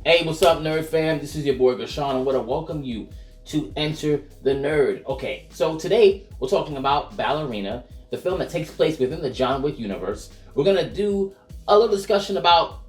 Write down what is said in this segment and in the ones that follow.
Hey, what's up, Nerd Fam? This is your boy Gashawn, and I want to welcome you to Enter the Nerd. Okay, so today we're talking about Ballerina, the film that takes place within the John Wick universe. We're gonna do a little discussion about,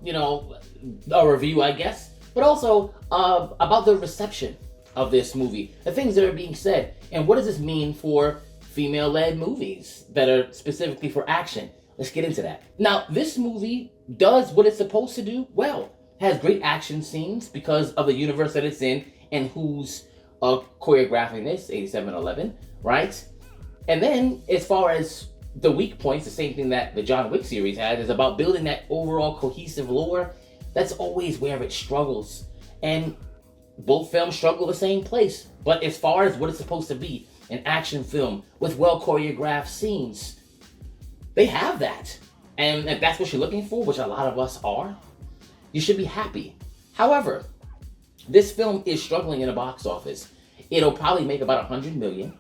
a review, I guess, but also about the reception of this movie, the things that are being said, and what does this mean for female-led movies that are specifically for action. Let's get into that. Now, this movie does what it's supposed to do well. Has great action scenes because of the universe that it's in and who's choreographing this, 8711, right? And then, as far as the weak points, the same thing that the John Wick series had, is about building that overall cohesive lore. That's always where it struggles. And both films struggle the same place. But as far as what it's supposed to be, an action film with well choreographed scenes, they have that. And if that's what you're looking for, which a lot of us are, you should be happy. However, this film is struggling in the box office. It'll probably make about 100 million.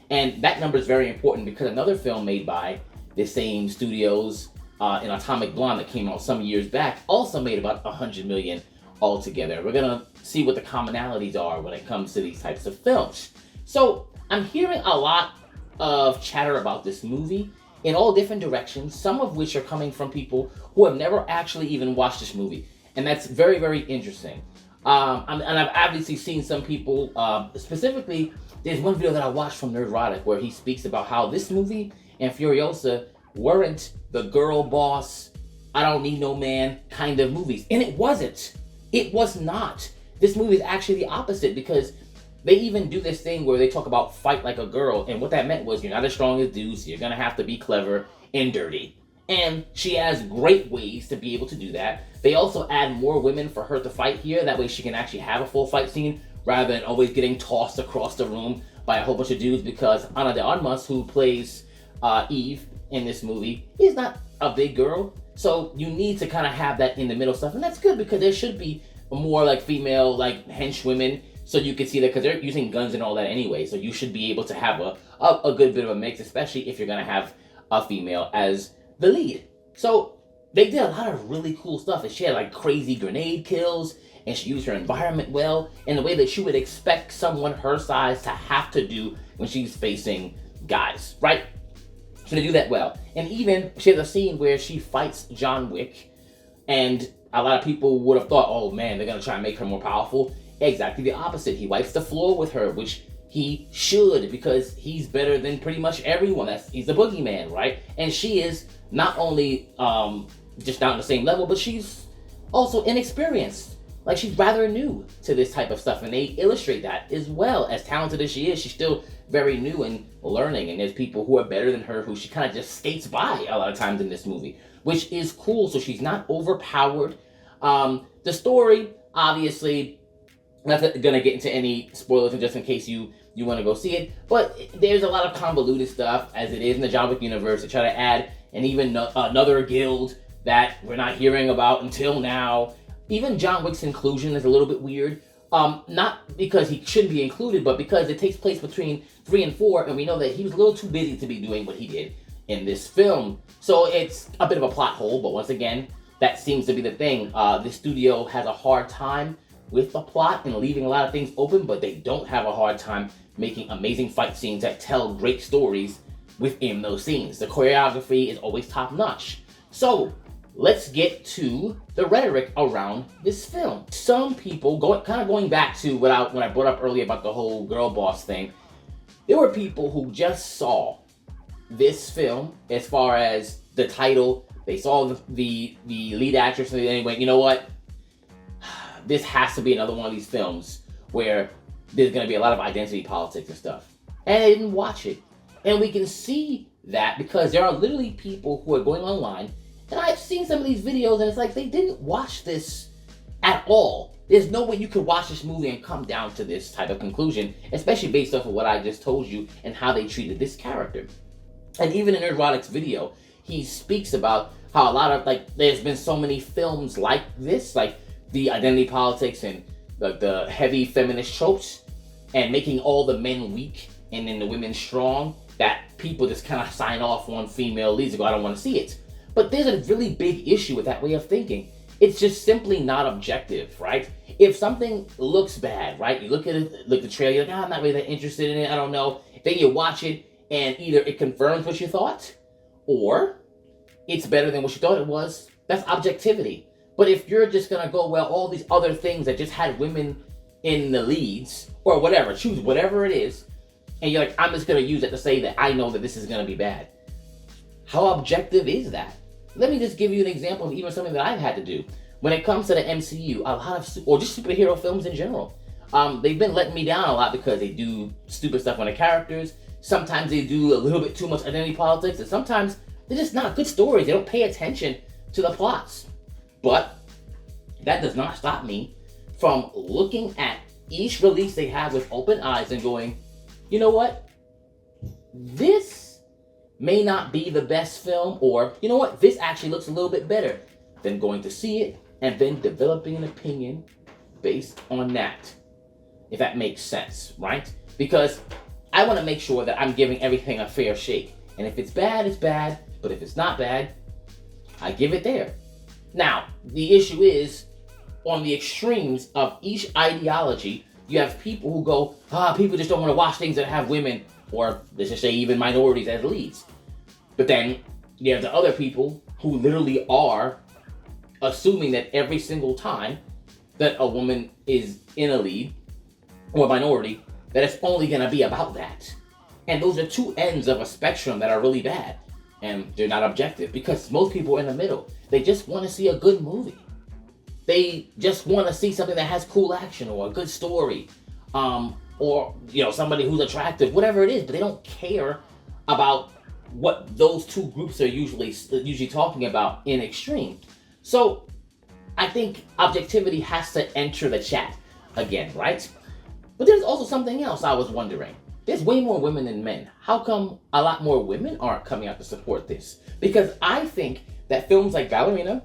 And that number is very important because another film made by the same studios, an Atomic Blonde that came out some years back, also made about 100 million altogether. We're gonna see what the commonalities are when it comes to these types of films. So I'm hearing a lot of chatter about this movie in all different directions, some of which are coming from people who have never actually even watched this movie. And that's very, very interesting. And I've obviously seen some people, specifically, there's one video that I watched from Nerdrotic where he speaks about how this movie and Furiosa weren't the girl boss, I don't need no man kind of movies. And it wasn't. It was not. This movie is actually the opposite because they even do this thing where they talk about fight like a girl. And what that meant was you're not as strong as dudes, so you're going to have to be clever and dirty. And she has great ways to be able to do that. They also add more women for her to fight here. That way she can actually have a full fight scene rather than always getting tossed across the room by a whole bunch of dudes, because Ana de Armas, who plays Eve in this movie, is not a big girl. So you need to kind of have that in the middle stuff. And that's good because there should be more like female, like henchwomen, so you can see that because they're using guns and all that anyway. So you should be able to have a good bit of a mix, especially if you're going to have a female as the lead. So they did a lot of really cool stuff, and she had like crazy grenade kills, and she used her environment well in the way that you would expect someone her size to have to do when she's facing guys, right? So they do that well. And even she has a scene where she fights John Wick, and a lot of people would have thought, oh man, they're gonna try and make her more powerful. Exactly the opposite. He wipes the floor with her, which he should, because he's better than pretty much everyone. He's the boogeyman, right? And she is not only just not on the same level, but she's also inexperienced. Like, she's rather new to this type of stuff, and they illustrate that as well. As talented as she is, she's still very new and learning, and there's people who are better than her who she kind of just skates by a lot of times in this movie, which is cool. So she's not overpowered. The story, obviously, I'm not gonna get into any spoilers just in case you want to go see it, but there's a lot of convoluted stuff as it is in the John Wick universe. They try to add and even another guild that we're not hearing about until now. Even John Wick's inclusion is a little bit weird. Not because he shouldn't be included, but because it takes place between 3 and 4, and we know that he was a little too busy to be doing what he did in this film. So it's a bit of a plot hole, but once again, that seems to be the thing. The studio has a hard time with the plot and leaving a lot of things open, but they don't have a hard time making amazing fight scenes that tell great stories within those scenes. The choreography is always top notch. So let's get to the rhetoric around this film. Some people, going back to when I brought up earlier about the whole girl boss thing, there were people who just saw this film as far as the title. They saw the lead actress and they went, you know what? This has to be another one of these films where there's going to be a lot of identity politics and stuff. And they didn't watch it. And we can see that because there are literally people who are going online, and I've seen some of these videos, and it's like they didn't watch this at all. There's no way you could watch this movie and come down to this type of conclusion, especially based off of what I just told you and how they treated this character. And even in Nerdrotic's video, he speaks about how a lot of, there's been so many films like this, like the identity politics and the heavy feminist tropes, and making all the men weak and then the women strong, that people just kind of sign off on female leads and go, I don't want to see it. But there's a really big issue with that way of thinking. It's just simply not objective, right? If something looks bad, right? You look at it, look at the trailer, you're like, I'm not really that interested in it, I don't know. Then you watch it, and either it confirms what you thought, or it's better than what you thought it was. That's objectivity. But if you're just gonna go, well, all these other things that just had women in the leads, or whatever, choose whatever it is, and you're like, I'm just gonna use it to say that I know that this is gonna be bad. How objective is that? Let me just give you an example of even something that I've had to do. When it comes to the MCU, a lot of, or just superhero films in general, they've been letting me down a lot because they do stupid stuff on the characters. Sometimes they do a little bit too much identity politics, and sometimes they're just not good stories. They don't pay attention to the plots. But that does not stop me from looking at each release they have with open eyes and going, you know what? This may not be the best film, or you know what? This actually looks a little bit better. Then going to see it and then developing an opinion based on that. If that makes sense, right? Because I want to make sure that I'm giving everything a fair shake. And if it's bad, it's bad. But if it's not bad, I give it there. Now, the issue is, on the extremes of each ideology, you have people who go, people just don't want to watch things that have women, or let's just say even minorities as leads. But then you have the other people who literally are assuming that every single time that a woman is in a lead or a minority, that it's only going to be about that. And those are two ends of a spectrum that are really bad. And they're not objective, because most people are in the middle. They just want to see a good movie. They just want to see something that has cool action or a good story, or somebody who's attractive, whatever it is. But they don't care about what those two groups are usually talking about in extreme. So I think objectivity has to enter the chat again, right? But there's also something else I was wondering. There's way more women than men. How come a lot more women aren't coming out to support this? Because I think that films like Ballerina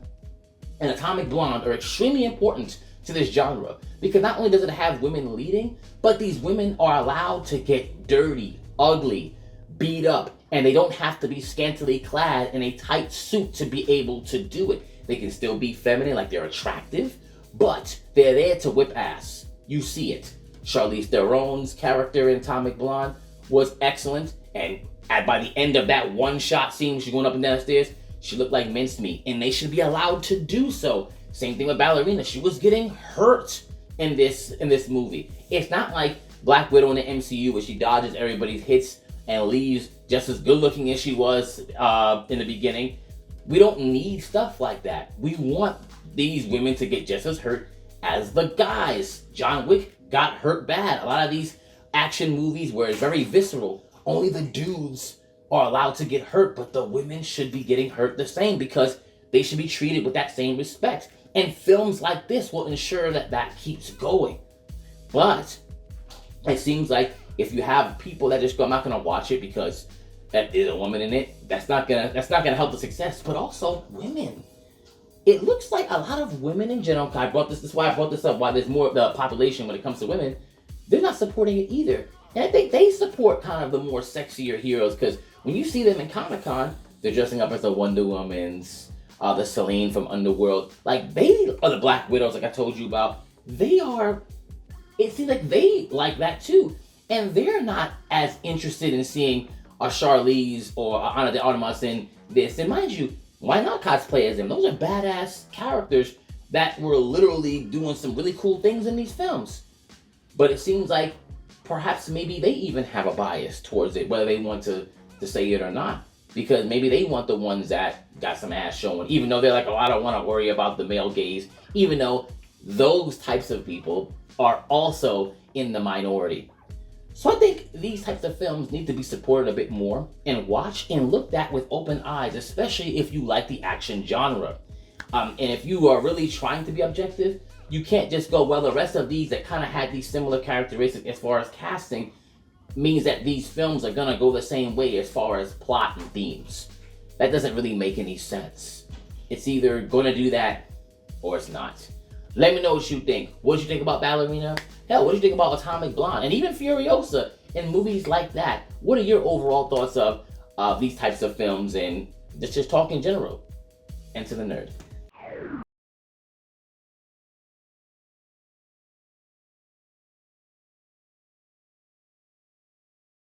and Atomic Blonde are extremely important to this genre. Because not only does it have women leading, but these women are allowed to get dirty, ugly, beat up, and they don't have to be scantily clad in a tight suit to be able to do it. They can still be feminine, like they're attractive, but they're there to whip ass. You see it. Charlize Theron's character in Atomic Blonde was excellent, and by the end of that one shot scene, she's going up and down the stairs, she looked like mincemeat, and they should be allowed to do so. Same thing with Ballerina. She was getting hurt in this movie. It's not like Black Widow in the MCU, where she dodges everybody's hits and leaves just as good looking as she was in the beginning. We don't need stuff like that. We want these women to get just as hurt as the guys. John Wick got hurt bad. A lot of these action movies where it's very visceral, only the dudes are allowed to get hurt, but the women should be getting hurt the same, because they should be treated with that same respect. And films like this will ensure that that keeps going. But it seems like if you have people that just go, I'm not gonna watch it because that is a woman in it, that's not gonna help the success. But also women. It looks like a lot of women in general, this is why I brought this up, why there's more of the population when it comes to women, they're not supporting it either. And I think they support kind of the more sexier heroes, because when you see them in Comic-Con, they're dressing up as the Wonder Womans, the Selene from Underworld. Like, they are the Black Widows, like I told you about. It seems like they like that too. And they're not as interested in seeing a Charlize or a Ana de Armas in this. And mind you, why not cosplay as them? Those are badass characters that were literally doing some really cool things in these films. But it seems like perhaps maybe they even have a bias towards it, whether they want to say it or not. Because maybe they want the ones that got some ass showing, even though they're like, oh, I don't want to worry about the male gaze, even though those types of people are also in the minority. So I think these types of films need to be supported a bit more and watched and looked at with open eyes, especially if you like the action genre. And if you are really trying to be objective, you can't just go, well, the rest of these that kind of had these similar characteristics as far as casting means that these films are gonna go the same way as far as plot and themes. That doesn't really make any sense. It's either gonna do that or it's not. Let me know what you think. What did you think about Ballerina? Hell, what did you think about Atomic Blonde? And even Furiosa and movies like that. What are your overall thoughts of these types of films, and just talk in general? Enter the Nerd.